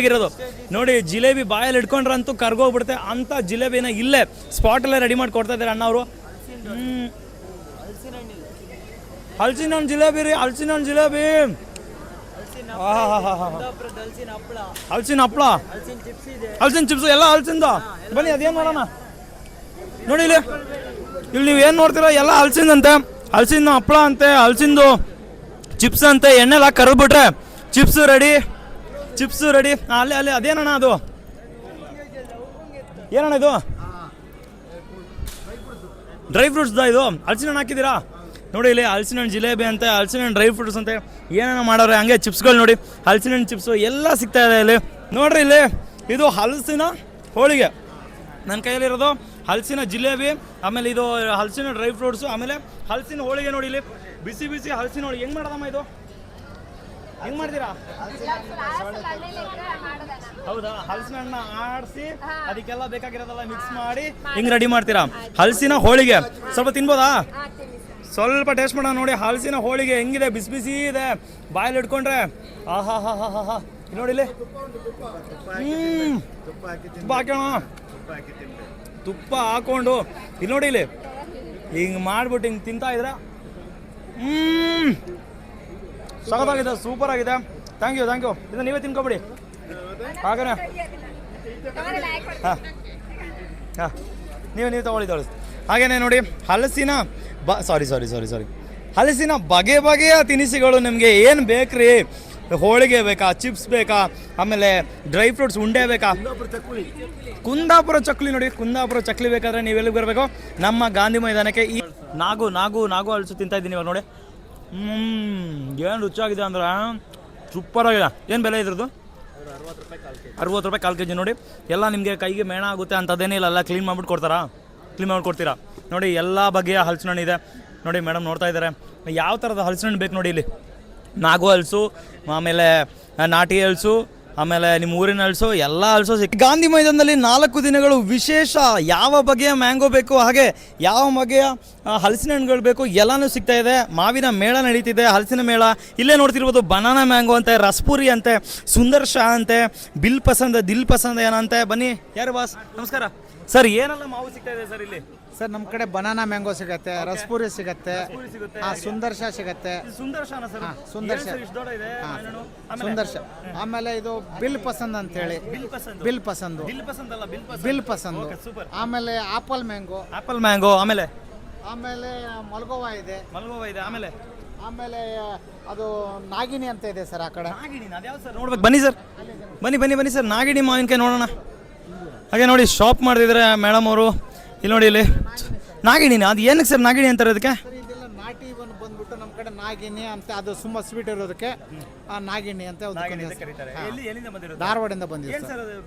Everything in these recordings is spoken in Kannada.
ಆಗಿರೋದು ನೋಡಿ. ಜಿಲೇಬಿ ಬಾಯಲ್ಲಿ ಇಟ್ಕೊಂಡ್ರಂತೂ ಕರ್ಗೋಗ್ಬಿಡುತ್ತೆ ಅಂತ ಜಿಲೇಬಿನ ಇಲ್ಲೇ ಸ್ಪಾಟಲ್ಲೇ ರೆಡಿ ಮಾಡಿ ಕೊಡ್ತಾ ಇದ್ದಾರೆ ಅಣ್ಣ ಅವರು. ಹಲಸಿನ ಹಣ್ಣು ಜಿಲೇಬಿ ರೀ, ಹಲಸಿನ ಹಣ್ಣು ಜಿಲೇಬಿ, ಹಲಸಿನ ಹಪ್ಪಳ, ಹಲಸಿನ ಚಿಪ್ಸ್ ಎಲ್ಲ ಹಲಸಿಂದ. ಬನ್ನಿ ಅದೇನು ನೋಡೋಣ. ನೋಡಿ ಇಲ್ಲಿ ನೀವು ಏನು ನೋಡ್ತೀರಾ ಎಲ್ಲ ಹಲಸಿಂದಂತೆ, ಹಲಸಿನ ಹಪ್ಪಳ ಅಂತೆ, ಹಲಸಿಂದು ಚಿಪ್ಸ್ ಅಂತೆ. ಎಣ್ಣೆಲ್ಲ ಕರೆದ್ಬಿಟ್ರೆ ಚಿಪ್ಸ್ ರೆಡಿ, ಚಿಪ್ಸ್ ರೆಡಿ. ಅಲ್ಲೇ ಅಲ್ಲೇ ಅದೇನಣ್ಣ ಅದು, ಏನಣ್ಣ ಇದು? ಡ್ರೈ ಫ್ರೂಟ್ಸ್ದ ಇದು? ಹಲಸಿನ ಹಣ್ಣು ಹಾಕಿದ್ದೀರಾ ನೋಡಿ ಇಲ್ಲಿ. ಹಲಸಿನ ಹಣ್ಣು ಜಿಲೇಬಿ ಅಂತೆ, ಹಲಸಿನ ಹಣ್ಣು ಡ್ರೈ ಫ್ರೂಟ್ಸ್ ಅಂತೆ, ಏನೇನೋ ಮಾಡೋರೆ. ಹಂಗೆ ಚಿಪ್ಸ್ಗಳು ನೋಡಿ, ಹಲಸಿನ ಹಣ್ಣು ಚಿಪ್ಸು ಎಲ್ಲ ಸಿಗ್ತಾ ಇದೆ ಇಲ್ಲಿ ನೋಡ್ರಿ. ಇಲ್ಲಿ ಇದು ಹಲಸಿನ ಹೋಳಿಗೆ, ನನ್ನ ಕೈಯಲ್ಲಿರೋದು ಹಲಸಿನ ಜಿಲೇಬಿ, ಆಮೇಲೆ ಇದು ಹಲಸಿನ ಡ್ರೈ ಫ್ರೂಟ್ಸು, ಆಮೇಲೆ ಹಲಸಿನ ಹೋಳಿಗೆ ನೋಡಿ ಇಲ್ಲಿ ಬಿಸಿ ಬಿಸಿ ಹಲಸಿನ ಹೋಳಿಗೆ. ಹೆಂಗೆ ಮಾಡೋದಮ್ಮ ಇದು? ಹೆಂಗೆ ಮಾಡ್ತೀರಾ? ಹೌದಾ, ಹಲಸಿನ ಹಣ್ಣ ಆಡಿಸಿ ಅದಕ್ಕೆಲ್ಲ ಬೇಕಾಗಿರೋದೆಲ್ಲ ಮಿಕ್ಸ್ ಮಾಡಿ ಹಿಂಗೆ ರೆಡಿ ಮಾಡ್ತೀರಾ ಹಲಸಿನ ಹೋಳಿಗೆ. ಸ್ವಲ್ಪ ತಿನ್ಬೋದಾ? ಸ್ವಲ್ಪ ಟೇಸ್ಟ್ ಮಾಡೋಣ ನೋಡಿ. ಹಲಸಿನ ಹೋಳಿಗೆ ಹೆಂಗಿದೆ, ಬಿಸಿ ಬಿಸಿ ಇದೆ, ಬಾಯಲ್ಲಿ ಇಟ್ಕೊಂಡ್ರೆ ಆಹಾ ಹಾ ಹಾ ಹಾ ಹಾ. ನೋಡಿಲಿ ತುಪ್ಪ ಹಾಕೋಣ, ತುಪ್ಪ ಹಾಕೊಂಡು ಇಲ್ಲಿ ನೋಡಿ, ಇಲ್ಲಿ ಹಿಂಗೆ ಮಾಡ್ಬಿಟ್ಟು ಹಿಂಗೆ ತಿಂತಾ ಇದ್ರೆ ಸಖತ್ತಾಗಿದೆ, ಸೂಪರ್ ಆಗಿದೆ. Thank you thank you. ಇದು ನೀವೇ ತಿನ್ಕೊಬಿಡಿ ಹಾಗೇ. ಹಾಂ ಹಾಂ ನೀವು ತಗೊಳ್ಳಿ. ಹಾಗೇನೆ ನೋಡಿ ಹಲಸಿನ ಸಾರಿ ಹಲಸಿನ ಬಗೆ ಬಗೆಯ ತಿನಿಸುಗಳು ನಿಮಗೆ ಏನು ಬೇಕ್ರಿ? ಹೋಳಿಗೆ ಬೇಕಾ, ಚಿಪ್ಸ್ ಬೇಕಾ, ಆಮೇಲೆ ಡ್ರೈ ಫ್ರೂಟ್ಸ್ ಉಂಡೆ ಬೇಕಾ? ಕುಂದಾಪುರ ಚಕ್ಲಿ ನೋಡಿ, ಕುಂದಾಪುರ ಚಕ್ಲಿ ಬೇಕಾದ್ರೆ ನೀವು ಎಲ್ಲಿಗೆ ಬರಬೇಕು? ನಮ್ಮ ಗಾಂಧಿ ಮೈದಾನಕ್ಕೆ. ಈ ನಾಗು ಹಲಸು ತಿಂತಾ ಇದ್ದೀನಿ ಇವಾಗ ನೋಡಿ. ಏನು ರುಚಿಯಾಗಿದೆ ಅಂದ್ರೆ ಸೂಪರಾಗಿದೆ. ಏನು ಬೆಲೆ ಇದ್ರದ್ದು? 60 ರೂಪಾಯಿ 1/4 kg ನೋಡಿ. ಎಲ್ಲ ನಿಮಗೆ ಕೈಗೆ ಮೇಣ ಆಗುತ್ತೆ ಅಂಥದ್ದೇನಿಲ್ಲ, ಎಲ್ಲ ಕ್ಲೀನ್ ಮಾಡ್ಬಿಟ್ಟು ಕೊಡ್ತೀರಾ ನೋಡಿ. ಎಲ್ಲ ಬಗೆಯ ಹಲಸಿನ ಹಣ್ಣು ಇದೆ ನೋಡಿ. ಮೇಡಮ್ ನೋಡ್ತಾ ಇದ್ದಾರೆ ಯಾವ ಥರದ ಹಲಸಿನ ಹಣ್ಣು ಬೇಕು ನೋಡಿ. ಇಲ್ಲಿ ನಾಗು ಹಲಸು, ಆಮೇಲೆ ನಾಟಿ ಹಲಸು, ಆಮೇಲೆ ನಿಮ್ಮ ಊರಿನ ಹಲಸು, ಎಲ್ಲ ಹಲಸು ಗಾಂಧಿ ಮೈದಾನದಲ್ಲಿ 4 ದಿನಗಳು ವಿಶೇಷ. ಯಾವ ಬಗೆಯ ಮ್ಯಾಂಗೋ ಬೇಕು, ಹಾಗೆ ಯಾವ ಬಗೆಯ ಹಲಸಿನ ಹಣ್ಣುಗಳು ಬೇಕು ಎಲ್ಲನೂ ಸಿಗ್ತಾ ಇದೆ. ಮಾವಿನ ಮೇಳ ನಡೀತಿದೆ, ಹಲಸಿನ ಮೇಳ. ಇಲ್ಲೇ ನೋಡ್ತಿರ್ಬೋದು ಬನಾನಾ ಮ್ಯಾಂಗೋ ಅಂತೆ, ರಸ್ಪುರಿ ಅಂತೆ, ಸುಂದರ್ ಶಾ ಅಂತೆ, ದಿಲ್ ಪಸಂದ್ ಏನಂತೆ. ಬನ್ನಿ. ಯಾರು ಬಾಸ್? ನಮಸ್ಕಾರ ಸರ್. ಏನೆಲ್ಲ ಮಾವು ಸಿಗ್ತಾ ಇದೆ ಸರ್ ಇಲ್ಲಿ? ಸರ್ ನಮ್ಮ ಕಡೆ ಬನಾನಾ ಮ್ಯಾಂಗೋ ಸಿಗತ್ತೆ, ರಸ್ಪುರಿ ಸಿಗತ್ತೆ, ಸುಂದರ್ ಶಾ ಸಿಗತ್ತೆ. ಸುಂದರ್ ಶಾ, ಆಮೇಲೆ ಇದು ಬಿಲ್ ಪಸಂದ್ ಅಂತ ಹೇಳಿ, ಬಿಲ್ ಪಸಂದ್, ಆಮೇಲೆ ಆಪಲ್ ಮ್ಯಾಂಗೋ, ಆಮೇಲೆ ಮಲ್ಗೋವಾ ಇದೆ, ಆಮೇಲೆ ಅದು ನಾಗಿಣಿ ಅಂತ ಇದೆ ಸರ್. ಆ ಕಡೆ ನೋಡ್ಬೇಕು. ಬನ್ನಿ ಸರ್, ಬನ್ನಿ ಸರ್. ನಾಗಿಣಿ ಮಾವಿನಕಾಯಿ ನೋಡೋಣ. ಹಾಗೆ ನೋಡಿ ಶಾಪ್ ಮಾಡ್ತಿದ್ರೆ ಮೇಡಮ್ ಅವರು. ಇಲ್ಲಿ ನೋಡಿ, ಇಲ್ಲಿ ನಾಗಿಣಿನ ಅದು ಏನಕ್ಕೆ ಸರ್ ನಾಗಿಣಿ ಅಂತಾರೆ ಅದಕ್ಕೆ? ಇದೆಲ್ಲ ನಾಟಿ ಬಂದ್ಬಿಟ್ಟು ನಮ್ಮ ಕಡೆ ನಾಗಿಣಿ ಅಂತ, ಅದು ತುಂಬಾ ಸ್ವೀಟ್ ಇರೋದಕ್ಕೆ ನಾಗಿಣಿ ಅಂತ ಧಾರವಾಡದಿಂದ ಬಂದಿದೆ.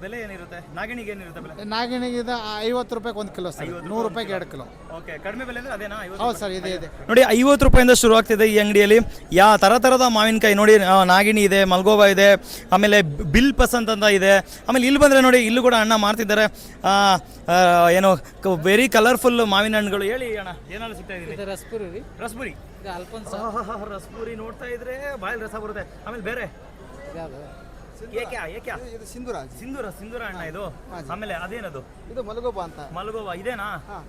ಬೆಲೆ ಏನಿರುತ್ತೆ ನಾಗಿಣಿಗೆ? ಏನಿರುತ್ತೆ ಬೆಲೆ? ನಾಗಿಣಿಗೆ 50 ರೂಪಾಯಿಗೆ 1 ಕಿಲೋ ಸರ್, 100 ರೂಪಾಯಿಗೆ 2 ಕಿಲೋ. ಕಡಿಮೆ ಬೆಲೆ ಅಂದ್ರೆ ಅದೇನಾ? ಹೌದು ಸರ್, ಇದೆ ನೋಡಿ. 50 ರೂಪಾಯಿಂದ ಶುರು ಆಗ್ತಿದೆ ಈ ಅಂಗಡಿಯಲ್ಲಿ. ಥರದ ಮಾವಿನಕಾಯಿ ನೋಡಿ. ನಾಗಿಣಿ ಇದೆ, ಮಲ್ಗೋವಾ ಇದೆ, ಆಮೇಲೆ ಬಿಲ್ ಪಸಂದ್ ಅಂತ ಇದೆ. ಆಮೇಲೆ ಇಲ್ಲಿ ಬಂದರೆ ನೋಡಿ, ಇಲ್ಲೂ ಕೂಡ ಅಣ್ಣ ಮಾಡ್ತಿದ್ದಾರೆ ಏನು ವೆರಿ ಕಲರ್ಫುಲ್ ಮಾವಿನ ಹಣ್ಣುಗಳು. ಹೇಳಿ ಅಣ್ಣ, ಏನಾದ್ರು ಸಿಗ್ತಾ ಇದೆ? ರಸ್ಪುರಿ ರಸ್ಪುರಿ ನೋಡ್ತಾ ಇದ್ರೆ ಬಾಯಲ್ಲಿ ರಸ ಬರುತ್ತೆ. ಆಮೇಲೆ ಬೇರೆ ಸಿಂಧೂರ ಅಣ್ಣ ಇದು. ಆಮೇಲೆ ಅದೇನದು? ಇದು ಮಲಗೋವಾ ಇದೇನಾ?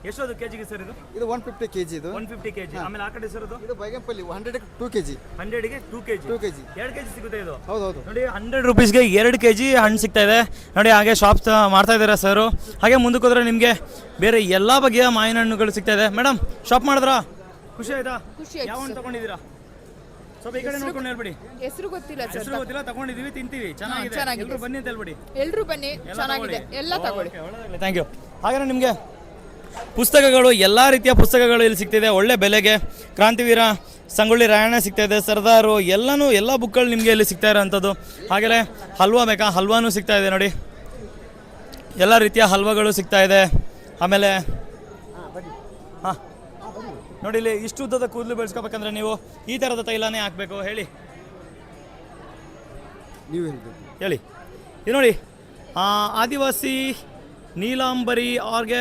ಎಷ್ಟೊಂದು ಕೆಜಿಗೆ ಸರ್ ಇದು? ಇದು 150 kg. ಇದು 150 kg. ಆಮೇಲೆ ಆ ಕಡೆ ಸರ್ ಇದು ಬೈಗಂಪಲ್ಲಿ 100ಗೆ 2 kg. 100ಗೆ 2 kg 2 kg ಸಿಗುತ್ತೆ ಇದು. ಹೌದು ನೋಡಿ, 100 ರೂಪೀಸ್ಗೆ 2 kg ಹಣ್ಣು ಸಿಗ್ತಾ ಇದೆ ನೋಡಿ. ಹಾಗೆ ಶಾಪ್ ಮಾಡ್ತಾ ಇದ್ದಾರೆ ಸರ್. ಹಾಗೆ ಮುಂದಕ್ಕೆ ಹೋದ್ರೆ ನಿಮಗೆ ಬೇರೆ ಎಲ್ಲ ಬಗೆಯ ಮಾವಿನ ಹಣ್ಣುಗಳು ಸಿಗ್ತಾ ಇದೆ. ಮೇಡಮ್ ಶಾಪ್ ಮಾಡಿದ್ರಾ? ಖುಷಿ ಆಯ್ತಾ? ಯಾವ ಹಣ್ಣು ತಗೊಂಡಿದ್ದೀರಾ? ಸ್ವಲ್ಪ ಈ ಕಡೆ ನೋಡ್ಕೊಂಡು ಹೇಳ್ಬಿಡಿ. ಹೆಸರು ಗೊತ್ತಿಲ್ಲ, ತಗೊಂಡಿದೀವಿ, ತಿಂತೀವಿ, ಚೆನ್ನಾಗಿದೆ. ಎಲ್ಲರೂ ಬನ್ನಿ ಅಂತ ಹೇಳ್ಬಿಡಿ. ಎಲ್ಲರೂ ಬನ್ನಿ, ಚೆನ್ನಾಗಿದೆ, ಎಲ್ಲ ತಗೊಳ್ಳಿ. Thank you. ಹಾಗೆ ನಿಮಗೆ ಪುಸ್ತಕಗಳು, ಎಲ್ಲ ರೀತಿಯ ಪುಸ್ತಕಗಳು ಇಲ್ಲಿ ಸಿಗ್ತಿದೆ ಒಳ್ಳೆ ಬೆಲೆಗೆ. ಕ್ರಾಂತಿವೀರ, ಸಂಗೊಳ್ಳಿ ರಾಯಣ್ಣ ಸಿಗ್ತಾ ಇದೆ, ಸರ್ದಾರು, ಎಲ್ಲ ಬುಕ್ಗಳು ನಿಮಗೆ ಇಲ್ಲಿ ಸಿಗ್ತಾ ಇರೋಂಥದ್ದು. ಹಾಗೆಯೇ ಹಲ್ವಾ ಬೇಕಾ? ಹಲ್ವಾನೂ ಸಿಗ್ತಾ ಇದೆ ನೋಡಿ. ಎಲ್ಲ ರೀತಿಯ ಹಲ್ವಾಗಳು ಸಿಗ್ತಾ ಇದೆ. ಆಮೇಲೆ ಹಾಂ ನೋಡಿ, ಇಲ್ಲಿ ಇಷ್ಟು ಉದ್ದದ ಕೂದಲು ಬೆಳೆಸ್ಕೋಬೇಕಂದ್ರೆ ನೀವು ಈ ಥರದ ತೈಲನೇ ಹಾಕಬೇಕು. ಹೇಳಿ ಇದು ನೋಡಿ, ಆದಿವಾಸಿ ನೀಲಾಂಬರಿ ಅವ್ರಿಗೆ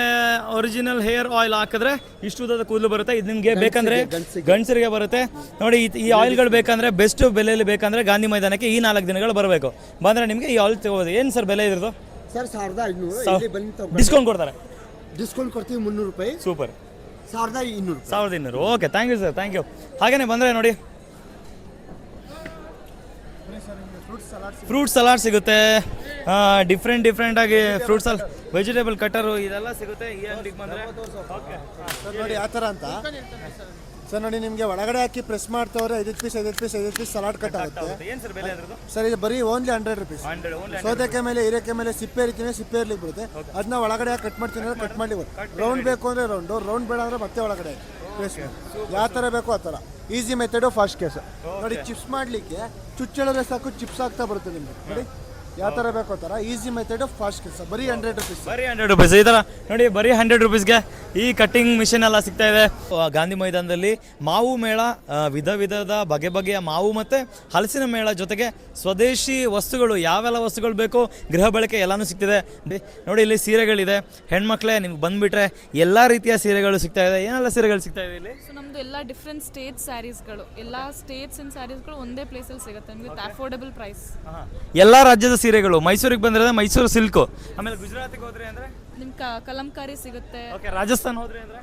ಒರಿಜಿನಲ್ ಹೇರ್ ಆಯಿಲ್ ಹಾಕಿದ್ರೆ ಇಷ್ಟು ಉದ್ದದ ಕೂದಲು ಬರುತ್ತೆ. ಇದು ನಿಮಗೆ ಬೇಕಂದ್ರೆ ಗಂಡಸರಿಗೆ ಬರುತ್ತೆ ನೋಡಿ. ಈ ಆಯಿಲ್ಗಳು ಬೇಕಂದ್ರೆ ಬೆಸ್ಟ್ ಬೆಲೆಯಲ್ಲಿ ಬೇಕಂದ್ರೆ ಗಾಂಧಿ ಮೈದಾನಕ್ಕೆ ಈ 4 ದಿನಗಳು ಬರಬೇಕು. ಬಂದರೆ ನಿಮಗೆ ಈ ಆಯಿಲ್ ತಗೋಬೋದು. ಏನು ಸರ್ ಬೆಲೆ ಇದ್ರದ್ದು? ಸರ್ 1500 ಡಿಸ್ಕೌಂಟ್ ಕೊಡ್ತಾರೆ? ಡಿಸ್ಕೌಂಟ್ ಕೊಡ್ತೀವಿ 300 ರೂಪಾಯಿ. Super. 1200. 1200. Okay, thank you sir, thank you. ಹಾಗೇನೆ ಬಂದರೆ ನೋಡಿ ಫ್ರೂಟ್ ಸಲಾಡ್ ಸಿಗುತ್ತೆ. ಡಿಫ್ರೆಂಟ್ ಆಗಿ ಫ್ರೂಟ್ ವೆಜಿಟೇಬಲ್ ಕಟ್ಟರು ಇದೆಲ್ಲ ಸಿಗುತ್ತೆ ಈ ಅಂಗಡಿಗೆ ಬಂದರೆ. ಓಕೆ ಸರ್ ನೋಡಿ ಯಾವ ಥರ ಅಂತ ಸರ್ ನೋಡಿ, ನಿಮಗೆ ಒಳಗಡೆ ಹಾಕಿ ಪ್ರೆಸ್ ಮಾಡ್ತವ್ರೆ 5 ಪೀಸ್ ಸಲಾಡ್ ಕಟ್ ಆಗುತ್ತೆ. ಏನು ಸರ್ ಬೆಲೆ ಅದ್ರದ್ದು? ಸರ್ ಇದು ಬರೀ ಓನ್ಲಿ 100 ರುಪೀಸ್. ಸೌತೆಕಾಯಿ ಮೇಲೆ ಹೀರೆಕಾಯಿ ಮೇಲೆ ಸಿಪ್ಪೆ ಇರ್ತೀನಿ, ಸಿಪ್ಪೆ ಇರ್ಲಿಕ್ಕೆ ಬರುತ್ತೆ. ಅದನ್ನ ಒಳಗಡೆ ಹಾಕಿ ಕಟ್ ಮಾಡ್ತೀನಿ ಅಂದ್ರೆ ಕಟ್ ಮಾಡಿ. ರೌಂಡ್ ಬೇಕು ಅಂದರೆ ರೌಂಡ್ ಬೇಡ ಅಂದರೆ ಮತ್ತೆ ಒಳಗಡೆ ಪ್ರೆಸ್ ಯಾವ ಥರ ಬೇಕೋ ಆ ಥರ. Easy method, fast case. ನೋಡಿ ಚಿಪ್ಸ್ ಮಾಡಲಿಕ್ಕೆ ಚುಚ್ಚಳಿದ್ರೆ ಸಾಕು, ಚಿಪ್ಸ್ ಆಗ್ತಾ ಬರುತ್ತೆ ನಿಮಗೆ. ನೋಡಿ ಯಾವ ಥರ ಬೇಕೋ ಆ ಥರ ಈಸಿ ಮೆಥಡು, ಫಾಸ್ಟ್ ಕೇಸ್. ಬರೀ 100 ರುಪೀಸ್. ಬರೀ 100 ರುಪೀಸ್. ಈ ಥರ ನೋಡಿ ಬರೀ 100 ರುಪೀಸ್ಗೆ ಈ ಕಟ್ಟಿಂಗ್ ಮಿಷಿನ್ ಎಲ್ಲ ಸಿಗ್ತಾ ಇದೆ. ಗಾಂಧಿ ಮೈದಾನದಲ್ಲಿ ಮಾವು ಮೇಳ, ವಿಧದ ಬಗೆಯ ಮಾವು ಮತ್ತು ಹಲಸಿನ ಮೇಳ ಜೊತೆಗೆ ಸ್ವದೇಶಿ ವಸ್ತುಗಳು, ಯಾವೆಲ್ಲ ವಸ್ತುಗಳು ಬೇಕೋ ಗೃಹ ಬಳಕೆ ಎಲ್ಲನೂ ಸಿಗ್ತಿದೆ. ನೋಡಿ ಇಲ್ಲಿ ಸೀರೆಗಳಿದೆ. ಹೆಣ್ಮಕ್ಳೇ ನಿಮ್ಗೆ ಬಂದುಬಿಟ್ರೆ ಎಲ್ಲ ರೀತಿಯ ಸೀರೆಗಳು ಸಿಗ್ತಾ ಇದೆ. ಏನೆಲ್ಲ ಸೀರೆಗಳು ಸಿಗ್ತಾ ಇದೆ ಇಲ್ಲಿ? ಸೊ ನಮ್ಮದು ಎಲ್ಲ ಡಿಫ್ರೆಂಟ್ ಸ್ಟೇಟ್ ಸ್ಯಾರೀಸ್ಗಳು, ಎಲ್ಲ ಸ್ಟೇಟ್ಸ್ ಅಂಡ್ ಸ್ಯಾರೀಸ್ಗಳು ಒಂದೇ ಪ್ಲೇಸಲ್ಲಿ ಸಿಗುತ್ತೆ ನಿಮಗೆ ಅಫೋರ್ಡಬಲ್ ಪ್ರೈಸ್. ಎಲ್ಲ ರಾಜ್ಯದ ಸೀರೆಗಳು. ಮೈಸೂರಿಗೆ ಬಂದ್ರೆ ಮೈಸೂರು ಸಿಲ್ಕು. ಆಮೇಲೆ ಗುಜರಾತಿಗೆ ಹೋದ್ರೆ ಅಂದ್ರೆ ನಿಮ್ಗೆ ಕಲಂಕಾರಿ ಸಿಗುತ್ತೆ. ಓಕೆ, ರಾಜಸ್ಥಾನ ಹೋದ್ರೆ ಅಂದ್ರೆ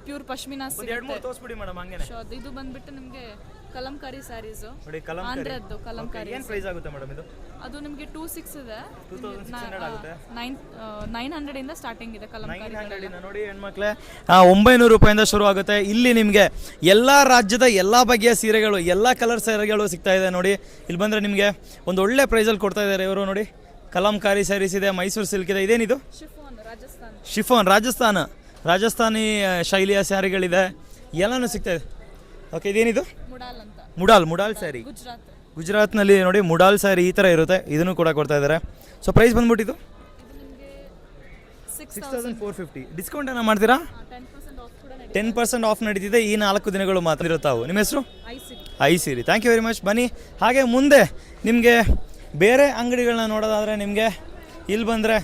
ಪ್ಯೂರ್ ಪಶ್ಮಿನಾ ಎರಡು ಸಿಗುತ್ತೆ. ಮೂರು ತೋರಿಸ್ಬಿಡಿ ಮೇಡಮ್ ಹಂಗೇನೆ. ಇದು ಬಂದ್ಬಿಟ್ಟು ನಿಮಗೆ ಕಲಂಕಾರಿ ಸ್ಯಾರೀಸು, ನೋಡಿ ಕಲಂಕಾರಿ. ಆಂಧ್ರದ್ದು ಕಲಂಕಾರಿ. ಏನು ಪ್ರೈಸ್ ಆಗುತ್ತೆ ಮೇಡಮ್ ಇದು? ಅದು ನಿಮಗೆ 2600 ಇದೆ. 2600 ಆಗುತ್ತೆ. 900 ಇಂದ ಸ್ಟಾರ್ಟಿಂಗ್ ಇದೆ ಕಲಂಕಾರಿ. 900 ನೋಡಿ ಹೆಣ್ಮಕ್ಳೇ, 900 ರೂಪಾಯಿಂದ ಶುರು ಆಗುತ್ತೆ. ಇಲ್ಲಿ ನಿಮಗೆ ಎಲ್ಲ ರಾಜ್ಯದ ಎಲ್ಲ ಬಗೆಯ ಸೀರೆಗಳು, ಎಲ್ಲ ಕಲರ್ ಸೀರೆಗಳು ಸಿಗ್ತಾ ಇದೆ. ನೋಡಿ ಇಲ್ಲಿ ಬಂದರೆ ನಿಮಗೆ ಒಂದು ಒಳ್ಳೆ ಪ್ರೈಸಲ್ಲಿ ಕೊಡ್ತಾ ಇದ್ದಾರೆ ಇವರು. ನೋಡಿ ಕಲಂಕಾರಿ ಸ್ಯಾರೀಸ್ ಇದೆ, ಮೈಸೂರು ಸಿಲ್ಕ್ ಇದೆ. ಇದೇನಿದು? ಶಿಫಾನ್, ರಾಜಸ್ಥಾನಿ ಶೈಲಿಯ ಸ್ಯಾರಿಗಳಿದೆ, ಎಲ್ಲನೂ ಸಿಗ್ತಾ ಇದೆ. ಓಕೆ, ಇದೇನಿದು? ಮುಡಾಲ್ ಸ್ಯಾರಿ. ಗುಜರಾತ್ನಲ್ಲಿ ನೋಡಿ ಮುಡಾಲ್ ಸ್ಯಾರಿ ಈ ಥರ ಇರುತ್ತೆ. ಇದನ್ನು ಕೂಡ ಕೊಡ್ತಾ ಇದ್ದಾರೆ. So price ಬಂದ್ಬಿಟ್ಟಿದ್ದು 6450. ಡಿಸ್ಕೌಂಟ್ ಏನೋ ಮಾಡ್ತೀರಾ? 10% ಆಫ್ ನಡೀತಿದೆ. ಈ 4 ದಿನಗಳು ಮಾತ್ರ ಇರುತ್ತಾವು. ನಿಮ್ಮ ಹೆಸರು? Aisiri. Thank you very much. ಬನ್ನಿ. ಹಾಗೆ ಮುಂದೆ ನಿಮಗೆ ಬೇರೆ ಅಂಗಡಿಗಳನ್ನ ನೋಡೋದಾದರೆ ನಿಮಗೆ ಇಲ್ಲಿ ಬಂದರೆ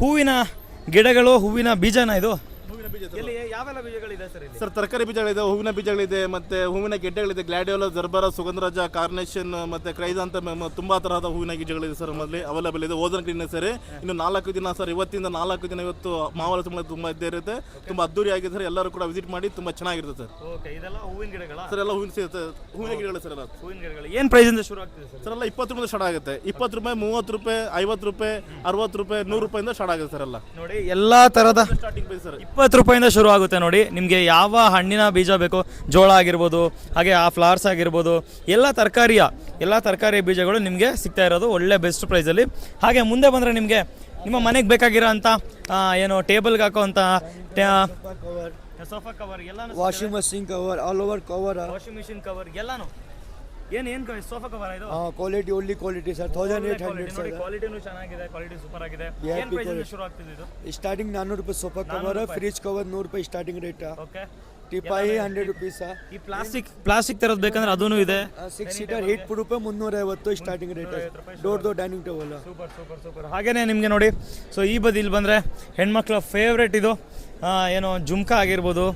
ಹೂವಿನ ಗಿಡಗಳು, ಹೂವಿನ ಬೀಜನ ಇದು? ಎಲ್ಲಿ ಯಾವೆಲ್ಲ ಬೀಜಗಳಿದೆ ಸರ್ ಇಲ್ಲಿ? ಸರ್ ತರಕಾರಿ ಬೀಜಗಳಿದೆ, ಹೂವಿನ ಬೀಜಗಳಿದೆ, ಮತ್ತೆ ಹೂವಿನ ಗೆಡ್ಡೆಗಳಿದೆ. ಗ್ಲಾಡಿಯೋಲಾ, ಜರ್ಬರ, ಸುಗಂಧರಾಜ, ಕಾರ್ನೇಷನ್ ಮತ್ತೆ ಕ್ರೈಸಾಂತ ತುಂಬಾ ತರಹದ ಹೂವಿನ ಬೀಜಗಳಿದೆ ಸರ್. ಮೊದಲೇ ಅವೈಲೇಬಲ್ ಇದೆ. Ozone clean sir. ಇನ್ನು 4 ದಿನ ಸರ್, ಇವತ್ತಿಂದ 4 ದಿನ. ಇವತ್ತು ಮಾವಲ ತುಂಬಾ ಇದ್ದೇ ಇರುತ್ತೆ. ತುಂಬಾ ಅದ್ದೂರಿ ಆಗಿದೆ ಸರ್. ಎಲ್ಲರೂ ಕೂಡ ವಿಸಿಟ್ ಮಾಡಿ, ತುಂಬಾ ಚೆನ್ನಾಗಿರುತ್ತೆ ಸರ್. ಓಕೆ, ಇದೆಲ್ಲ ಹೂವಿನ ಗಿಡಗಳ ಸರ್? ಎಲ್ಲ ಹೂವಿನ ಗಿಡಗಳು ಸರ್. ಎಲ್ಲ ಹೂವಿನ ಗಿಡಗಳು. ಏನು ಪ್ರೈಸ್ ಇಂದ ಶುರು ಆಗ್ತಿದೆ ಸರ್? ಸರ್ ಎಲ್ಲ 20 ರೂಪಾಯಿ ಸ್ಟಾರ್ಟ್ ಆಗುತ್ತೆ. 20 ರೂಪಾಯಿ, 30 ರೂಪಾಯಿ, 50 ರೂಪಾಯಿ, 60 ರೂಪಾಯಿ, 100 ರೂಪಾಯಿಂದ ಸ್ಟಾರ್ಟ್ ಆಗುತ್ತೆ ಸರ್. ಎಲ್ಲ ನೋಡಿ ಎಲ್ಲಾ ತರದ ಸ್ಟಾರ್ಟಿಂಗ್ ಪ್ರೈಸ್ ಸರ್ 20 ರೂಪಾಯಿಂದ ಶುರು ಆಗುತ್ತೆ. ನೋಡಿ ನಿಮಗೆ ಯಾವ ಹಣ್ಣಿನ ಬೀಜ ಬೇಕು, ಜೋಳ ಆಗಿರ್ಬೋದು, ಹಾಗೆ ಆ ಫ್ಲವರ್ಸ್ ಆಗಿರ್ಬೋದು, ಎಲ್ಲ ತರಕಾರಿ ಬೀಜಗಳು ನಿಮಗೆ ಸಿಗ್ತಾ ಇರೋದು ಒಳ್ಳೆ ಬೆಸ್ಟ್ ಪ್ರೈಸಲ್ಲಿ. ಹಾಗೆ ಮುಂದೆ ಬಂದರೆ ನಿಮಗೆ ನಿಮ್ಮ ಮನೆಗೆ ಬೇಕಾಗಿರೋ ಅಂಥ ಏನು ಟೇಬಲ್ಗೆ ಹಾಕೋವಂಥ ಸೋಫಾ ಕವರ್, ಎಲ್ಲ washing machine cover, all over cover, washing machine cover ಎಲ್ಲಾನು. ಏನು ಸೋಫಾ ಕವರ್ ಇದು? ಕ್ವಾಲಿಟಿ ಒಳ್ಳೆ ಕ್ವಾಲಿಟಿ ಸರ್. 1800 ನೋಡಿ ಕ್ವಾಲಿಟಿನೂ ಚೆನ್ನಾಗಿದೆ, ಕ್ವಾಲಿಟಿ ಸೂಪರ್ ಆಗಿದೆ. ಏನು ಪ್ರೈಸ್ ಇಂದ ಶುರು ಆಗ್ತಿದೆ ಇದು? ಸ್ಟಾರ್ಟಿಂಗ್ 400 ರೂಪಾಯಿ ಸೋಫಾ ಕವರ್, ಫ್ರಿಜ್ ಕವರ್ 100 ರೂಪಾಯಿ starting rate. Okay, teapoy 100 rupees. ಈ ಪ್ಲಾಸ್ಟಿಕ್ ತರದ್ ಬೇಕಂದ್ರೆ ಅದೂ ಇದೆ. 6 ಸೀಟರ್ 8 ರೂಪಾಯಿ 350 ಸ್ಟಾರ್ಟಿಂಗ್ ರೇಟ್. ದೊಡ್ಡ ಡೈನಿಂಗ್ ಟೇಬಲ್. ಸೂಪರ್. ಹಾಗೇನೆ ನಿಮಗೆ ನೋಡಿ, ಸೊ ಈ ಬದಿಲಿ ಬಂದರೆ ಹೆಣ್ಮಕ್ಳ ಫೇವ್ರೇಟ್ ಇದು ಏನೋ ಜುಮ್ಕಾ ಆಗಿರ್ಬೋದು,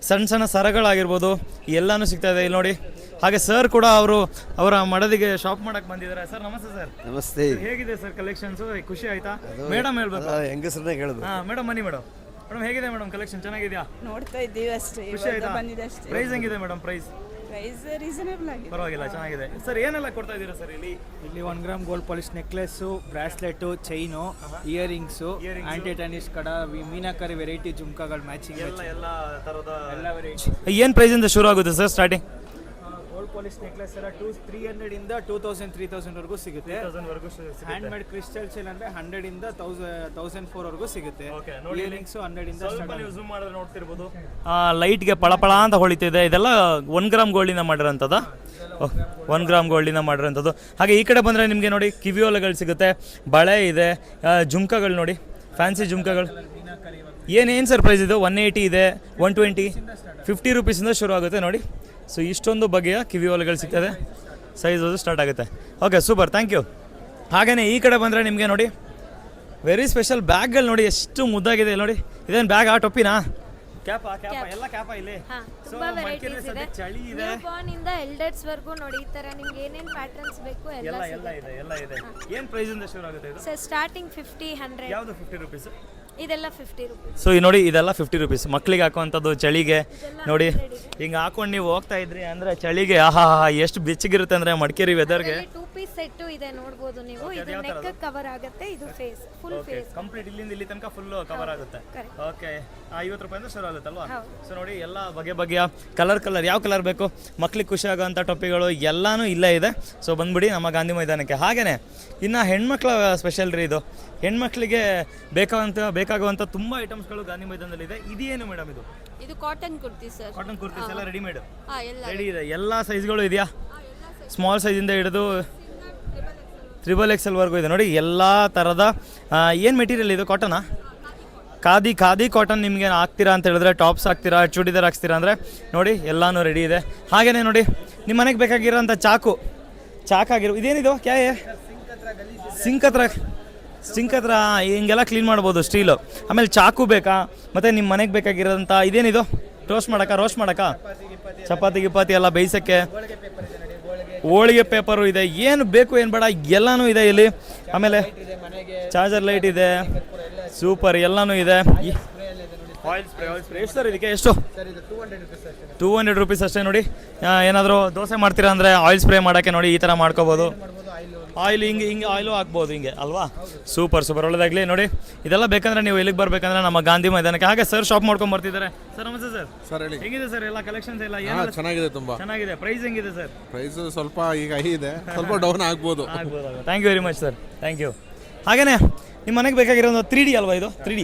ಸಣ್ಣ ಸರಗಳಾಗಿರ್ಬೋದು, ಎಲ್ಲನೂ ಸಿಗ್ತಾ ಇದೆ ಇಲ್ಲಿ ನೋಡಿ. ಹಾಗೆ ಸರ್ ಕೂಡ ಅವರ ಮಡದಿಗೆ ಶಾಪ್ ಮಾಡಕ್ ಬಂದಿದ್ದಾರೆ. ಸರ್ ನಮಸ್ತೆ ಸರ್. ನಮಸ್ತೆ. ಹೇಗಿದೆ ಸರ್ ಕಲೆಕ್ಷನ್ಸ್? ಖುಷಿ ಆಯ್ತಾ? ಮೇಡಮ್ ಹೇಳ್ಬೇಕು. ಹೆಂಗಸ್ರನ್ನ ಹೇಳುದು. ಮೇಡಮ್ ಬನ್ನಿ ಮೇಡಮ್. ಹೇಗಿದೆ ಮೇಡಮ್ ಕಲೆಕ್ಷನ್? ಚೆನ್ನಾಗಿದೆಯಾ? ನೋಡ್ತಾ ಇದ್ದೀವಿ ಅಷ್ಟೇ. ಖುಷಿ ಆಯ್ತಾ? ಬಂದಿದೆ ಅಷ್ಟೇ. ಪ್ರೈಸ್ ಹೆಂಗಿದೆ ಮೇಡಮ್? ಪ್ರೈಸ್ ರೀಸನಬಲ್ ಆಗಿದೆ, ಪರವಾಗಿಲ್ಲ, ಚೆನ್ನಾಗಿದೆ. ಸರ್ ಏನೆಲ್ಲ ಕೊಡ್ತಾ ಇದ್ದೀರಾ ಸರ್ ಇಲ್ಲಿ? 1 gram gold polish necklace, bracelet, chain, earrings, antique tennis kada, meenakari variety ಜುಮ್ಕಾಗಳು, matching ಎಲ್ಲ ತರದ ಎಲ್ಲ ವೆರೈಟಿ. ಏನು ಪ್ರೈಸ್ ಇಂದ ಶುರು ಆಗುತ್ತೆ sir starting? Gold polish necklace ಎಲ್ಲ 300 ಇಂದ 2000 3000 ವರೆಗೂ ಸಿಗುತ್ತೆ. ಹ್ಯಾಂಡ್ ಮೇಡ್ ಕ್ರಿಸ್ಟಲ್ಸ್ ಏನಂದ್ರೆ 100 ಇಂದ 1004 ವರೆಗೂ ಸಿಗುತ್ತೆ. ಇಯರಿಂಗ್ಸ್ 100 ಇಂದ ಝೂಮ್ ಮಾಡಿದ್ರೆ ನೋಡ್ತಿರ್ಬೋದು, ಲೈಟ್ಗೆ ಪಳಪಳ ಅಂತ ಹೊಳಿತಿದೆ. ಇದೆಲ್ಲ 1 ಗ್ರಾಮ್ ಗೋಲ್ಡಿಂದ ಮಾಡಿರೋಂಥದ್ದು. 1 ಗ್ರಾಮ್ ಗೋಲ್ಡಿಂದ ಮಾಡಿರೋಂಥದ್ದು. ಹಾಗೆ ಈ ಕಡೆ ಬಂದರೆ ನಿಮಗೆ ನೋಡಿ ಕಿವಿಯೋಲೆಗಳು ಸಿಗುತ್ತೆ, ಬಳೆ ಇದೆ, ಜುಮ್ಕಾಗಳು ನೋಡಿ, ಫ್ಯಾನ್ಸಿ ಜುಮ್ಕಾಗಳು. ಏನೇನು ಸರ್ ಪ್ರೈಸ್ ಇದು? 180 ಇದೆ, 120, 50 ರೂಪೀಸಿಂದ ಶುರು ಆಗುತ್ತೆ ನೋಡಿ. ಸೊ ಇಷ್ಟೊಂದು ಬಗೆಯ ಕಿವಿಯೋಲೆಗಳು ಸಿಗ್ತದೆ. ಸೈಜ್ ಸ್ಟಾರ್ಟ್ ಆಗುತ್ತೆ. Okay, super, thank you. ಹಾಗೆಯೇ ಈ ಕಡೆ ಬಂದರೆ ನಿಮಗೆ ನೋಡಿ ವೆರಿ ಸ್ಪೆಷಲ್ ಬ್ಯಾಗ್ಗಳು ನೋಡಿ ಎಷ್ಟು ಮುದ್ದಾಗಿದೆ ನೋಡಿ. ಇದೇನು ಬ್ಯಾಗ್ ಟೊಪ್ಪಿನಾ? ಕ್ಯಾಪ ಎಲ್ಲ ಕ್ಯಾಪ ಇಲ್ಲಿ. ತುಂಬಾ ವೆರೈಟೀಸ್ ಇದೆ. ಚಳಿ ಇದೆ. ನ್ಯೂ ಬಾರ್ನ್ ಇಂದ ಎಲ್ಡರ್ಸ್ ವರ್ಗೂ ನೋಡಿ ಈ ತರ ನಿಮ್ಗೆ ಏನೇನ್ ಪ್ಯಾಟರ್ನ್ಸ್ ಬೇಕು ಎಲ್ಲ ಇದೆ. ಏನು ಪ್ರೈಸ್ ಇಂದ ಶುರು ಆಗುತ್ತೆ ಇದು? ಸರ್ ಸ್ಟಾರ್ಟಿಂಗ್ 50 100 ಯಾವುದು 50 ರುಪೀಸ್? ಇದೆಲ್ಲ 50 ರೂಪೀಸ್. ಸೊ ಈ ನೋಡಿ ಇದೆಲ್ಲ 50 ರುಪೀಸ್ ಮಕ್ಳಿಗೆ ಹಾಕುವಂಥದ್ದು ಚಳಿಗೆ ನೋಡಿ. ಹಿಂಗೆ ಹಾಕೊಂಡು ನೀವು ಹೋಗ್ತಾ ಇದ್ರಿ ಅಂದರೆ ಚಳಿಗೆ ಆಹಾ ಎಷ್ಟು ಬೆಚ್ಚಗಿರುತ್ತೆ ಅಂದರೆ ಮಡಿಕೇರಿ ವೆದರ್ಗೆ. 2 ಪೀಸ್ ಸೆಟ್ ಇದೆ ನೋಡಬಹುದು ನೀವು. ಇದು ನೆಕ್ ಕವರ್ ಆಗುತ್ತೆ, ಇದು ಫೇಸ್ ಫುಲ್ ಫೇಸ್ ಕಂಪ್ಲೀಟ್ ಇಲ್ಲಿಂದ ಇಲ್ಲಿ ತನಕ ಫುಲ್ ಕವರ್ ಆಗುತ್ತೆ. ಓಕೆ 50 ರೂಪಾಯಿಂದ ಶುರು ಆಗುತ್ತಲ್ವಾ? ಸೊ ನೋಡಿ ಎಲ್ಲ ಬಗೆಯ ಕಲರ್ ಯಾವ ಕಲರ್ ಬೇಕು ಮಕ್ಳಿಗೆ ಖುಷಿ ಆಗೋವಂಥ ಟೊಪ್ಪಿಗಳು ಎಲ್ಲನೂ ಇಲ್ಲೇ ಇದೆ. ಸೊ ಬಂದ್ಬಿಡಿ ನಮ್ಮ ಗಾಂಧಿ ಮೈದಾನಕ್ಕೆ. ಹಾಗೆಯೇ ಇನ್ನು ಹೆಣ್ಮಕ್ಳ ಸ್ಪೆಷಲ್ ರೀ ಇದು. ಹೆಣ್ಮಕ್ಳಿಗೆ ಬೇಕಾಗುವಂಥ ತುಂಬ ಐಟಮ್ಸ್ಗಳು ಗಾಂಧಿ ಮೈದಾನದಲ್ಲಿ ಇದೆ. ಇದೇನು ಮೇಡಮ್ ಇದು? ಇದು cotton kurti sir. Cotton kurtis ಎಲ್ಲ ರೆಡಿಮೇಡ್ ಎಲ್ಲ ರೆಡಿ ಇದೆ. ಎಲ್ಲ ಸೈಜ್ಗಳು ಇದೆಯಾ? ಸ್ಮಾಲ್ ಸೈಜಿಂದ ಹಿಡಿದು XXL ವರ್ಗೂ ಇದೆ ನೋಡಿ. ಎಲ್ಲ ಥರದ ಏನು ಮೆಟೀರಿಯಲ್ ಇದು? ಕಾಟನಾ? ಖಾದಿ ಕಾಟನ್ ನಿಮಗೆ ಹಾಕ್ತೀರಾ ಅಂತ ಹೇಳಿದ್ರೆ ಟಾಪ್ಸ್ ಹಾಕ್ತೀರಾ, ಚೂಡಿದಾರ್ ಹಾಕ್ತೀರಾ ಅಂದರೆ ನೋಡಿ ಎಲ್ಲನೂ ರೆಡಿ ಇದೆ. ಹಾಗೆಯೇ ನೋಡಿ ನಿಮ್ಮ ಮನೆಗೆ ಬೇಕಾಗಿರೋಂಥ ಚಾಕಾಗಿರೋ ಇದೇನಿದು ಕ್ಯಾಯೇ? ಸಿಂಕ್ ಹತ್ರ ಹಿಂಗೆಲ್ಲ ಕ್ಲೀನ್ ಮಾಡ್ಬೋದು ಸ್ಟೀಲು. ಆಮೇಲೆ ಚಾಕು ಬೇಕಾ? ಮತ್ತು ನಿಮ್ಮ ಮನೆಗೆ ಬೇಕಾಗಿರೋಂಥ ಇದೇನಿದು? ರೋಸ್ಟ್ ಮಾಡೋಕ್ಕ ಚಪಾತಿ ಗಿಪಾತಿ ಎಲ್ಲ ಬೇಯಿಸೋಕ್ಕೆ ಹೋಳಿಗೆ ಪೇಪರು ಇದೆ. ಏನು ಬೇಕು ಏನು ಬೇಡ ಎಲ್ಲನೂ ಇದೆ ಇಲ್ಲಿ. ಆಮೇಲೆ ಚಾರ್ಜರ್ ಲೈಟ್ ಇದೆ, ಸೂಪರ್ ಎಲ್ಲನೂ ಇದೆ. ಆಯಿಲ್ ಸ್ಪ್ರೇ ಎಷ್ಟು ಸರ್ ಇದಕ್ಕೆ? ಎಷ್ಟು? 200 ರುಪೀಸ್ ಅಷ್ಟೇ ನೋಡಿ. ಏನಾದರೂ ದೋಸೆ ಮಾಡ್ತೀರಾ ಅಂದರೆ ಆಯಿಲ್ ಸ್ಪ್ರೇ ಮಾಡೋಕ್ಕೆ ನೋಡಿ ಈ ಥರ ಮಾಡ್ಕೋಬೋದು. ಆಯಿಲ್ ಹಿಂಗೆ ಆಯಿಲು ಹಾಕ್ಬೋದು ಹಿಂಗೆ ಅಲ್ವಾ? ಸೂಪರ್ ಒಳ್ಳೆದಾಗಲಿ ನೋಡಿ. ಇದೆಲ್ಲ ಬೇಕಂದ್ರೆ ನೀವು ಇಲ್ಲಿಗೆ ಬರಬೇಕಂದ್ರೆ ನಮ್ಮ ಗಾಂಧಿ ಮೈದಾನಕ್ಕೆ. ಹಾಗೆ ಸರ್ ಶಾಪ್ ಮಾಡ್ಕೊಂಡು ಬರ್ತಿದ್ದಾರೆ. ಸರ್ ನಮಸ್ತೆ ಸರ್. ಸರ್ ಹೇಳಿ. ಹೇಗಿದೆ ಸರ್ ಎಲ್ಲ ಕಲೆಕ್ಷನ್ಸ್ ಎಲ್ಲ? ಚೆನ್ನಾಗಿದೆ, ತುಂಬಾ ಚೆನ್ನಾಗಿದೆ. ಪ್ರೈಸ್ ಹೆಂಗಿದೆ ಸರ್? ಪ್ರೈಸ್ ಸ್ವಲ್ಪ ಈಗ ಹೈ ಇದೆ, ಸ್ವಲ್ಪ ಡೌನ್ ಆಗ್ಬೋದು. Thank you very much sir, thank you. ಹಾಗೆಯೇ ನಿಮ್ಮ ಮನೆಗೆ ಬೇಕಾಗಿರೋ 3D ಅಲ್ವಾ ಇದು? 3D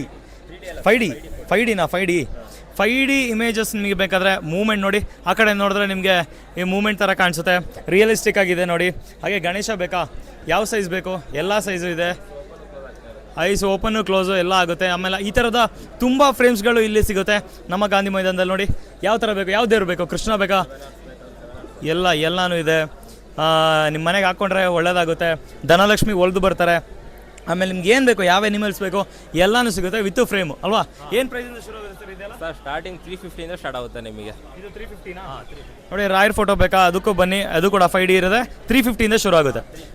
5D ಇಮೇಜಸ್ ನಿಮಗೆ ಬೇಕಾದರೆ ಮೂಮೆಂಟ್ ನೋಡಿ. ಆ ಕಡೆ ನೋಡಿದ್ರೆ ನಿಮಗೆ ಈ ಮೂಮೆಂಟ್ ಥರ ಕಾಣಿಸುತ್ತೆ, ರಿಯಲಿಸ್ಟಿಕ್ ಆಗಿದೆ ನೋಡಿ. ಹಾಗೆ ಗಣೇಶ ಬೇಕಾ? ಯಾವ ಸೈಜ್ ಬೇಕು? ಎಲ್ಲ ಸೈಜು ಇದೆ. ಐಸ್ ಓಪನ್ನು ಕ್ಲೋಸು ಎಲ್ಲ ಆಗುತ್ತೆ. ಆಮೇಲೆ ಈ ಥರದ ತುಂಬ ಫ್ರೇಮ್ಸ್ಗಳು ಇಲ್ಲಿ ಸಿಗುತ್ತೆ ನಮ್ಮ ಗಾಂಧಿ ಮೈದಾನದಲ್ಲಿ ನೋಡಿ. ಯಾವ ಥರ ಬೇಕು? ಯಾವ ದೇವ್ರು ಬೇಕು? ಕೃಷ್ಣ ಬೇಕಾ? ಎಲ್ಲನೂ ಇದೆ. ನಿಮ್ಮ ಮನೆಗೆ ಹಾಕ್ಕೊಂಡ್ರೆ ಒಳ್ಳೆಯದಾಗುತ್ತೆ. ಧನಲಕ್ಷ್ಮಿ ಹೊಲ್ದು ಬರ್ತಾರೆ. ಆಮೇಲೆ ನಿಮ್ಗೆ ಏನು ಬೇಕು, ಯಾವ ಎನಿಮಲ್ಸ್ ಬೇಕು ಎಲ್ಲನೂ ಸಿಗುತ್ತೆ ವಿತ್ ಫ್ರೇಮು ಅಲ್ವಾ? ಏನು ಪ್ರೈಸಿಂದ ಶುರು ಆಗುತ್ತೆ ಸರ್ ಇದೆಲ್ಲ? ಸರ್ ಸ್ಟಾರ್ಟಿಂಗ್ 350 ಇಂದ ಸ್ಟಾರ್ಟ್ ಆಗುತ್ತೆ ನಿಮಗೆ. ಇದು 350ನಾ? ನೋಡಿ ರಾಯರ್ ಫೋಟೋ ಬೇಕಾ? ಅದಕ್ಕೂ ಬನ್ನಿ, ಅದು ಕೂಡ 5D ಇರುತ್ತೆ. 350 ಇಂದ ಶುರು ಆಗುತ್ತೆ.